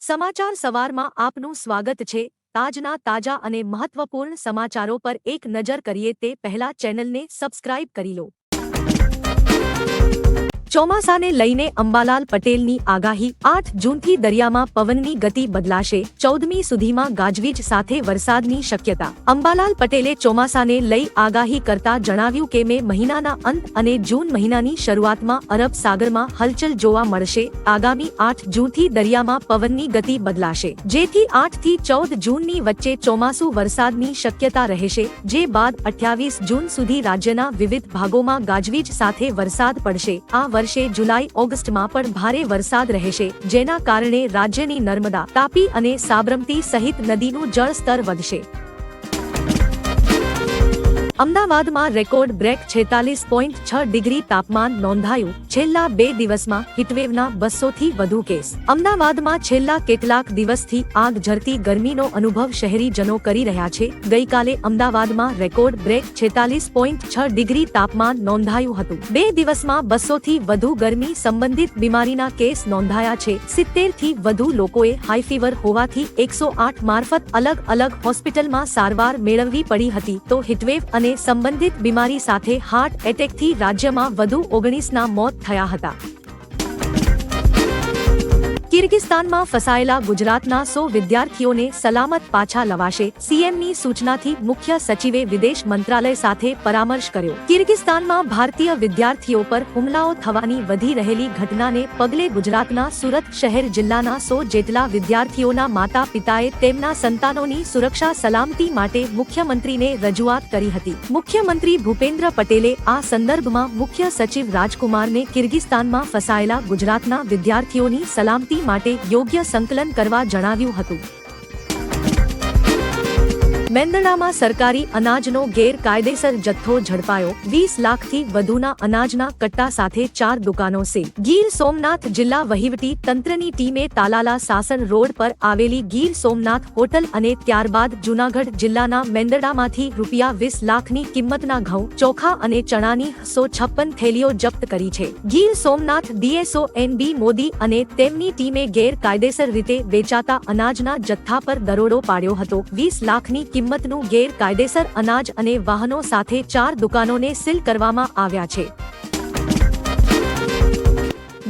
સમાચાર સવારમાં આપનું સ્વાગત છે। તાજના તાજા અને મહત્વપૂર્ણ સમાચારો પર એક નજર કરીએ તે પહેલા ચેનલને સબસ્ક્રાઇબ કરી લો। ચોમાસાને લઈને અંબાલાલ પટેલની આગાહી 8 જૂનથી દરિયામાં પવનની ગતિ બદલાશે। 14મી સુધીમાં ગાજવીજ સાથે વરસાદની શક્યતા। અંબાલાલ પટેલે ચોમાસાને લઈ આગાહી કરતા જણાવ્યું કે મે મહિનાના અંત અને જૂન મહિનાની શરૂઆતમાં અરબ સાગરમાં હલચલ જોવા મળશે। આગામી 8 જૂનથી દરિયામાં પવનની ગતિ બદલાશે, જેથી 8 થી 14 જૂનની વચ્ચે ચોમાસુ વરસાદની શક્યતા રહેશે, જે બાદ 28 જૂન સુધી રાજ્યના વિવિધ ભાગોમાં ગાજવીજ સાથે વરસાદ પડશે। આ વર્ષે જુલાઈ ઓગસ્ટમાં પણ ભારે વરસાદ રહેશે, જેના કારણે રાજ્યની નર્મદા, તાપી અને સાબરમતી સહિત નદીનું જળસ્તર વધશે। અમદાવાદમાં રેકોર્ડ બ્રેક 46.6 ડિગ્રી તાપમાન નોંધાયું। છેલ્લા 2 દિવસમાં હીટવેવના 200થી વધુ કેસ। અમદાવાદમાં છેલ્લા કેટલાક દિવસથી આગ ઝરતી ગરમીનો અનુભવ શહેરીજનો કરી રહ્યા છે। ગઈકાલે અમદાવાદમાં રેકોર્ડ બ્રેક 46.6 ડિગ્રી તાપમાન નોંધાયું હતું। 2 દિવસમાં 200થી વધુ ગરમી સંબંધિત બીમારીના કેસ નોંધાયા છે। 70થી વધુ લોકોએ હાઈ ફીવર હોવાથી 108 મારફત અલગ અલગ હોસ્પિટલમાં સારવાર મેળવવી પડી હતી। તો હીટવેવ અને સંબંધિત બીમારી સાથે હાર્ટ એટેકથી રાજ્યમાં વધુ 19ના મોત થયા હતા। કિર્ગિસ્તાનમાં ફસાયેલા ગુજરાતના 100 વિદ્યાર્થીઓને સલામત પાછા લવાશે। સીએમની સૂચનાથી મુખ્ય સચિવે વિદેશ મંત્રાલય સાથે પરામર્શ કર્યો। કિર્ગિસ્તાનમાં ભારતીય વિદ્યાર્થીઓ પર હુમલાઓ થવાની વધી રહેલી ઘટનાને પગલે ગુજરાતના સુરત શહેર જિલ્લાના 100 જેટલા વિદ્યાર્થીઓના માતા પિતાએ તેમના સંતાનોની સુરક્ષા સલામતી માટે મુખ્યમંત્રીને રજૂઆત કરી હતી। મુખ્યમંત્રી ભૂપેન્દ્ર પટેલે આ સંદર્ભમાં મુખ્ય સચિવ રાજકુમારને કિર્ગિસ્તાનમાં ફસાયેલા ગુજરાતના વિદ્યાર્થીઓની સલામતી માટે યોગ્ય સંકલન કરવા જણાવ્યું હતું। મેંદરડામાં સરકારી અનાજનો ગેરકાયદેસર જથ્થો ઝડપાયો। 20 લાખથી વધુના અનાજના કટ્ટા સાથે 4 દુકાનો સીલ। ગીર સોમનાથ જિલ્લા વહીવટી તંત્રની ટીમે તાલાલા સાસણ રોડ પર આવેલી ગીર સોમનાથ હોટલ અને ત્યારબાદ જૂનાગઢ જિલ્લાના મેંદરડામાંથી ₹20 લાખની કિંમતના ઘઉં, ચોખા અને ચણાની 156 થેલીઓ જપ્ત કરી છે। ગીર સોમનાથ ડીએસઓ એનબી મોદી અને તેમની ટીમે ગેરકાયદેસર રીતે વેચાતા અનાજના જથ્થા પર દરોડો પાડ્યો હતો। 20 લાખની કિંમતનું ગેરકાયદેસર અનાજ અને વાહનો સાથે 4 દુકાનોને સીલ કરવામાં આવ્યા છે।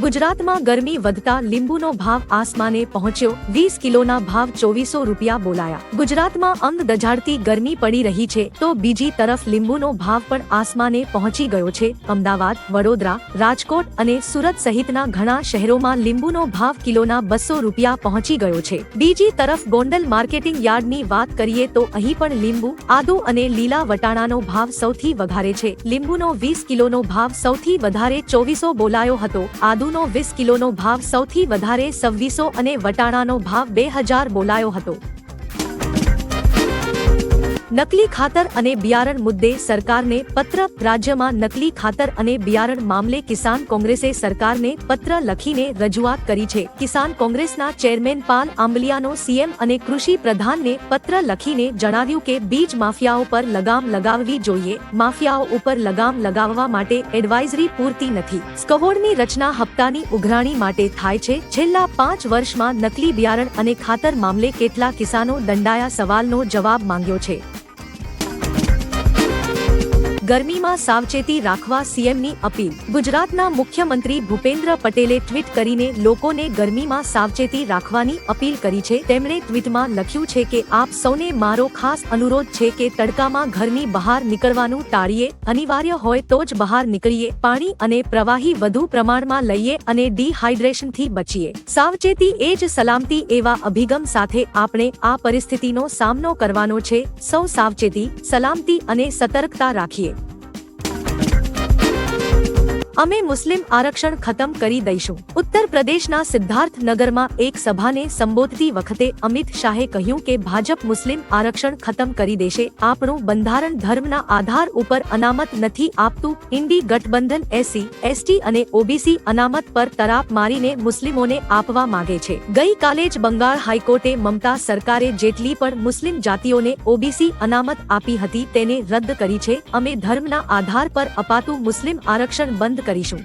ગુજરાતમાં ગરમી વધતા લીંબુનો ભાવ આસમાને પહોંચ્યો। 20 કિલોના ભાવ ₹2400 બોલાયા। ગુજરાતમાં અંગ દઝાડતી ગરમી પડી રહી છે, તો બીજી તરફ લીંબુનો ભાવ પણ આસમાને પહોંચી ગયો છે। અમદાવાદ, વડોદરા, રાજકોટ અને સુરત સહિતના ઘણા શહેરોમાં લીંબુનો ભાવ કિલોના ₹200 પહોંચી ગયો છે। બીજી તરફ ગોંડલ માર્કેટિંગ યાર્ડની વાત કરીએ તો અહીં પણ લીંબુ, આદુ અને લીલા વટાણાનો ભાવ સૌથી વધારે છે। લીંબુનો 20 કિલોનો ભાવ સૌથી વધારે ₹2400 બોલાયો હતો। આદુ 20 કિલોનો ભાવ સૌથી વધારે ₹2600 અને વટાણાનો ભાવ ₹2000 બોલાયો હતો। નકલી ખાતર અને બિયારણ મુદ્દે સરકારને પત્ર। રાજ્યમાં નકલી ખાતર અને બિયારણ મામલે કિસાન કોંગ્રેસે સરકારને પત્ર લખીને રજૂઆત કરી છે। કિસાન કોંગ્રેસના ચેરમેન પાલ આંબલિયાનો સીએમ અને કૃષિ પ્રધાનને પત્ર લખીને જણાવ્યું કે બીજ માફિયાઓ પર લગામ લગાવવી જોઈએ। માફિયાઓ ઉપર લગામ લગાવવા માટે એડવાઇઝરી પૂરતી નથી। સ્કવોર્ડની રચના હપ્તાની ઉઘરાણી માટે થાય છે। છેલ્લા 5 વર્ષમાં નકલી બિયારણ અને ખાતર મામલે કેટલા કિસાનો દંડાયા? સવાલનો જવાબ માંગ્યો છે। ગરમીમાં સાવચેતી રાખવા સીએમની અપીલ। ગુજરાતના મુખ્યમંત્રી ભૂપેન્દ્ર પટેલે ટ્વીટ કરીને લોકોને ગરમીમાં સાવચેતી રાખવાની અપીલ કરી છે। તેમણે ટ્વીટમાં લખ્યું છે કે આપ સૌને મારો ખાસ અનુરોધ છે કે તડકામાં ઘરની બહાર નીકળવાનું ટાળીએ। અનિવાર્ય હોય તો જ બહાર નીકળીએ। પાણી અને પ્રવાહી વધુ પ્રમાણમાં લઈએ અને ડિહાઇડ્રેશનથી બચીએ। સાવચેતી એ જ સલામતી એવા અભિગમ સાથે આપણે આ પરિસ્થિતિનો સામનો કરવાનો છે। સૌ સાવચેતી, સલામતી અને સતર્કતા રાખીએ। અમે મુસ્લિમ આરક્ષણ ખતમ કરી દઈશું। ઉત્તર પ્રદેશના સિદ્ધાર્થનગરમાં એક સભાને સંબોધતી વખતે અમિત શાહે કહ્યું કે ભાજપ મુસ્લિમ આરક્ષણ ખતમ કરી દેશે। આપણું બંધારણ ધર્મના આધાર ઉપર અનામત નથી આપતું। ઇન્ડી ગઠબંધન એસસી, એસટી અને ઓબીસી અનામત પર તરાપ મારીને મુસ્લિમોને આપવા માંગે છે। ગઈકાલે જ બંગાળ હાઈકોર્ટે મમતા સરકારે જેટલી પણ મુસ્લિમ જાતિઓને ઓબીસી અનામત આપી હતી તેને રદ કરી છે। અમે ધર્મના આધાર પર અપાતું મુસ્લિમ આરક્ષણ બંધ કરીશું।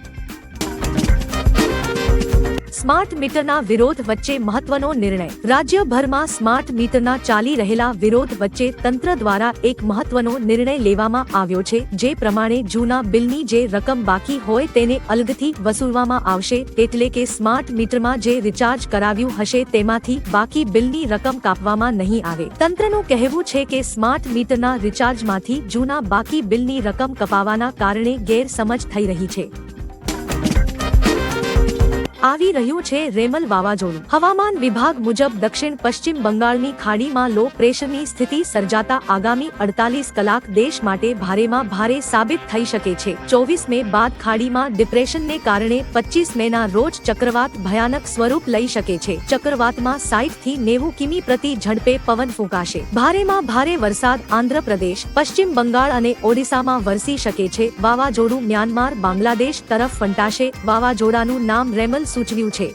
સ્માર્ટ મીટરના વિરોધ વચ્ચે મહત્વનો નિર્ણય. રાજ્યભરમાં સ્માર્ટ મીટરના ચાલી રહેલા વિરોધ વચ્ચે તંત્ર દ્વારા એક મહત્વનો નિર્ણય લેવામાં આવ્યો છે, જે પ્રમાણે જૂના બિલની જે રકમ બાકી હોય તેને અલગથી વસૂલવામાં આવશે. એટલે કે સ્માર્ટ મીટરમાં જે રિચાર્જ કરાવ્યું હશે તેમાંથી બાકી બિલની રકમ કાપવામાં નહીં આવે. તંત્રનું કહેવું છે કે સ્માર્ટ મીટરના રિચાર્જમાંથી જૂના બાકી બિલની રકમ કપાવાના કારણે ગેરસમજ થઈ રહી છે. આવી રહ્યું છે રેમલ વાવાઝોડું. હવામાન વિભાગ મુજબ દક્ષિણ પશ્ચિમ બંગાળની ખાડીમાં લો પ્રેશરની સ્થિતિ સર્જાતા આગામી 48 કલાક દેશ માટે ભારેમાં ભારે સાબિત થઈ શકે છે. 24 મે બાદ ખાડીમાં ડિપ્રેશનને કારણે 25 મેના રોજ ચક્રવાત ભયાનક સ્વરૂપ લઈ શકે છે. ચક્રવાતમાં 60 થી 90 કિમી પ્રતિ ઝડપે પવન ફૂંકાશે. ભારેમાં ભારે વરસાદ આંધ્રપ્રદેશ, પશ્ચિમ બંગાળ અને ઓડિશામાં વરસી શકે છે. વાવાઝોડું મ્યાનમાર, બાંગ્લાદેશ તરફ ફંટાશે. વાવાઝોડાનું નામ રેમલ સૂચવ્યું છે.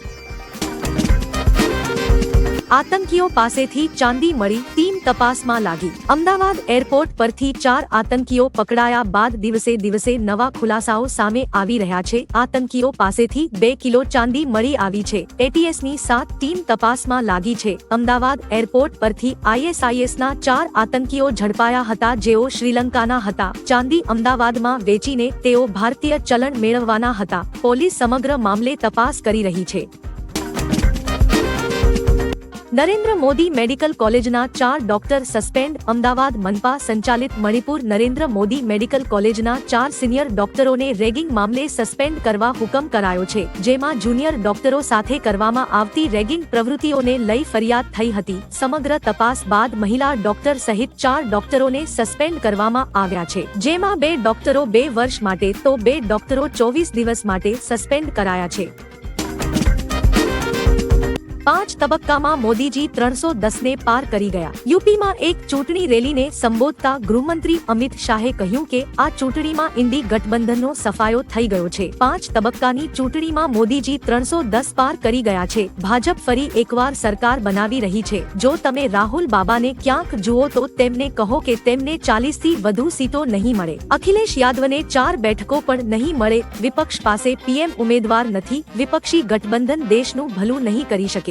આતંકીઓ પાસેથી ચાંદી મળી, ટીમ તપાસમાં લાગી. અમદાવાદ એરપોર્ટ પરથી 4 આતંકીઓ પકડાયા બાદ દિવસે દિવસે નવા ખુલાસાઓ સામે આવી રહ્યા છે. આતંકીઓ પાસેથી 2 કિલો ચાંદી મળી આવી છે. એટીએસની 7 ટીમ તપાસમાં લાગી છે. અમદાવાદ એરપોર્ટ પરથી ISISના 4 આતંકીઓ ઝડપાયા હતા, જેઓ શ્રીલંકાના હતા. ચાંદી અમદાવાદમાં વેચીને તેઓ ભારતીય ચલણ મેળવવાના હતા. પોલીસ સમગ્ર મામલે તપાસ કરી રહી છે. નરેન્દ્ર મોદી મેડિકલ કોલેજના 4 ડોક્ટર સસ્પેન્ડ. અમદાવાદ મનપા સંચાલિત મણિપુર નરેન્દ્ર મોદી મેડિકલ કોલેજના 4 સિનિયર ડોક્ટરોને રેગિંગ મામલે સસ્પેન્ડ કરવા હુકમ કરાયો છે, જેમાં જુનિયર ડોક્ટરો સાથે કરવામાં આવતી રેગિંગ પ્રવૃત્તિઓને લઈ ફરિયાદ થઈ હતી. સમગ્ર તપાસ બાદ મહિલા ડોક્ટર સહિત 4 ડોક્ટરોને સસ્પેન્ડ કરવામાં આવ્યા છે, જેમાં 2 ડોક્ટરો 2 વર્ષ માટે તો 2 ડોક્ટરો 24 દિવસ માટે સસ્પેન્ડ કરાયા છે. 5 તબક્કામાં મોદીજી 310 ને પાર કરી ગયા. યુપીમાં એક ચૂંટણી રેલીને સંબોધતા ગૃહમંત્રી અમિત શાહે કહ્યું કે આ ચૂંટણીમાં ઇન્ડી ગઠબંધનનો સફાયો થઈ ગયો છે. 5 તબક્કાની ચૂંટણીમાં મોદીજી 310 પાર કરી ગયા છે. ભાજપ ફરી એકવાર સરકાર બનાવી રહી છે. જો તમે રાહુલ બાબાને ક્યાંક જુઓ તો તેમને કહો કે તેમને 40 થી વધુ સીટો નહીં મળે. અખિલેશ યાદવને 4 બેઠકો પણ નહીં મળે. વિપક્ષ પાસે પીએમ ઉમેદવાર નથી. વિપક્ષી ગઠબંધન દેશનું ભલું નહીં કરી શકે.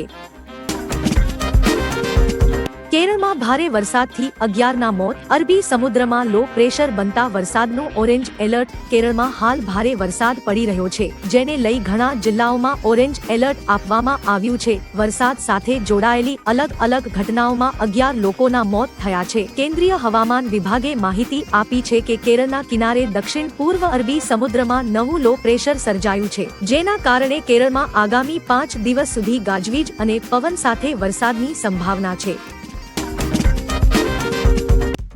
કેરળમાં ભારે વરસાદથી 11ના મોત. અરબી સમુદ્રમાં લો પ્રેશર બનતા વરસાદનું ઓરેન્જ એલર્ટ. કેરળમાં હાલ ભારે વરસાદ પડી રહ્યો છે, જેને લઈ ઘણા જિલ્લાઓમાં ઓરેન્જ એલર્ટ આપવામાં આવ્યું છે. વરસાદ સાથે જોડાયેલી અલગ અલગ ઘટનાઓમાં 11 લોકોના મોત થયા છે. કેન્દ્રીય હવામાન વિભાગે માહિતી આપી છે કે કેરળના કિનારે દક્ષિણ પૂર્વ અરબી સમુદ્રમાં નવું લો પ્રેશર સર્જાયું છે, જેના કારણે કેરળમાં આગામી 5 દિવસ સુધી ગાજવીજ અને પવન સાથે વરસાદની સંભાવના છે.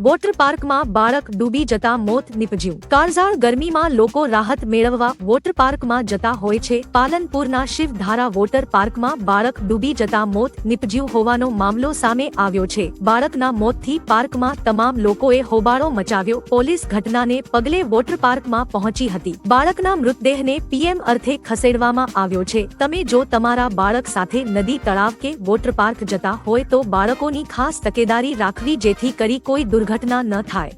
વોટર પાર્કમાં બાળક ડૂબી જતા મોત નીપજ્યું. કાળઝાળ ગરમીમાં લોકો રાહત મેળવવા વોટર પાર્કમાં જતા હોય છે. પાલનપુરના શિવધારા વોટર પાર્કમાં બાળક ડૂબી જતા મોત નીપજ્યું હોવાનો મામલો સામે આવ્યો છે. બાળકના મોતથી પાર્કમાં તમામ લોકોએ હોબાળો મચાવ્યો. પોલીસ ઘટનાને પગલે વોટર પાર્કમાં પહોંચી હતી. બાળકના મૃતદેહને પીએમ અર્થે ખસેડવામાં આવ્યો છે. તમે જો તમારા બાળક સાથે નદી, તળાવ કે વોટર પાર્ક જતા હોય તો બાળકોની ખાસ તકેદારી રાખવી, જેથી કરી કોઈ દુર્ઘટના ન થાય.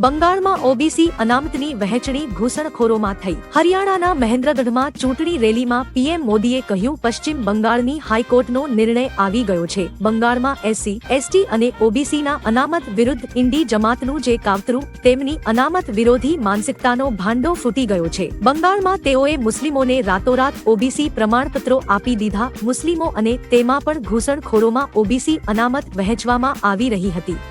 બંગાળમાં ઓબીસી અનામતની વહેંચણી ઘૂસણખોરોમાં થઈ. હરિયાણાના મહેન્દ્રગઢમાં ચૂંટણી રેલીમાં પીએમ મોદીએ કહ્યું, પશ્ચિમ બંગાળની હાઈકોર્ટનો નિર્ણય આવી ગયો છે. બંગાળમાં એસસી, એસટી અને ઓબીસીના અનામત વિરુદ્ધ ઇન્ડી જમાતનું જે કાવતરું, તેમની અનામત વિરોધી માનસિકતાનો ભાંડો ફૂટી ગયો છે. બંગાળમાં તેઓએ મુસ્લિમોને રાતોરાત ઓબીસી પ્રમાણપત્રો આપી દીધા. મુસ્લિમો અને તેમાં પણ ઘૂસણખોરોમાં ઓબીસી અનામત વહેંચવામાં આવી રહી હતી.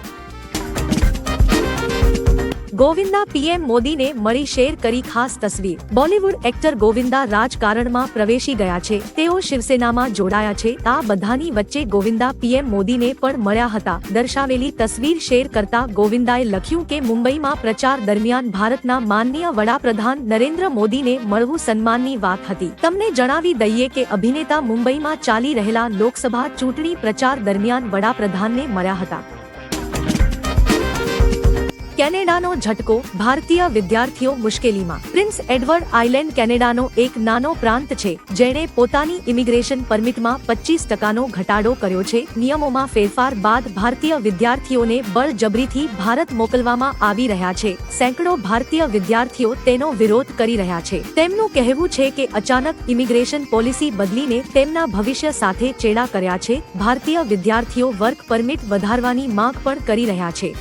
ગોવિંદા પીએમ મોદીને મળી શેર કરી ખાસ તસવીર. બોલિવૂડ એક્ટર ગોવિંદા રાજકારણમાં પ્રવેશી ગયા છે. તેઓ શિવસેનામાં જોડાયા છે. આ બધાની વચ્ચે ગોવિંદા પીએમ મોદીને પણ મળ્યા હતા. દર્શાવેલી તસવીર શેર કરતા ગોવિંદાએ લખ્યું કે મુંબઈમાં પ્રચાર દરમિયાન ભારતના માનનીય વડાપ્રધાન નરેન્દ્ર મોદીને મળવું સન્માનની વાત હતી. તમને જણાવી દઈએ કે અભિનેતા મુંબઈમાં ચાલી રહેલા લોકસભા ચૂંટણી પ્રચાર દરમિયાન વડાપ્રધાનને મળ્યા હતા. કેનેડાનો ઝટકો, ભારતીય વિદ્યાર્થીઓ મુશ્કેલીમાં. પ્રિન્સ એડવર્ડ આઇલેન્ડ કેનેડાનો એક નાનો પ્રાંત છે જેણે પોતાની ઇમિગ્રેશન પરમિટમાં 25% ઘટાડો કર્યો છે. નિયમોમાં ફેરફાર બાદ ભારતીય વિદ્યાર્થીઓને બળજબરીથી ભારત મોકલવામાં આવી રહ્યા છે. સેંકડો ભારતીય વિદ્યાર્થીઓ તેનો વિરોધ કરી રહ્યા છે. તેમનું કહેવું છે કે અચાનક ઇમિગ્રેશન પોલિસી બદલીને તેમના ભવિષ્ય સાથે ચેડા કર્યા છે. ભારતીય વિદ્યાર્થીઓ વર્ક પરમિટ વધારવાની માંગ પણ કરી રહ્યા છે.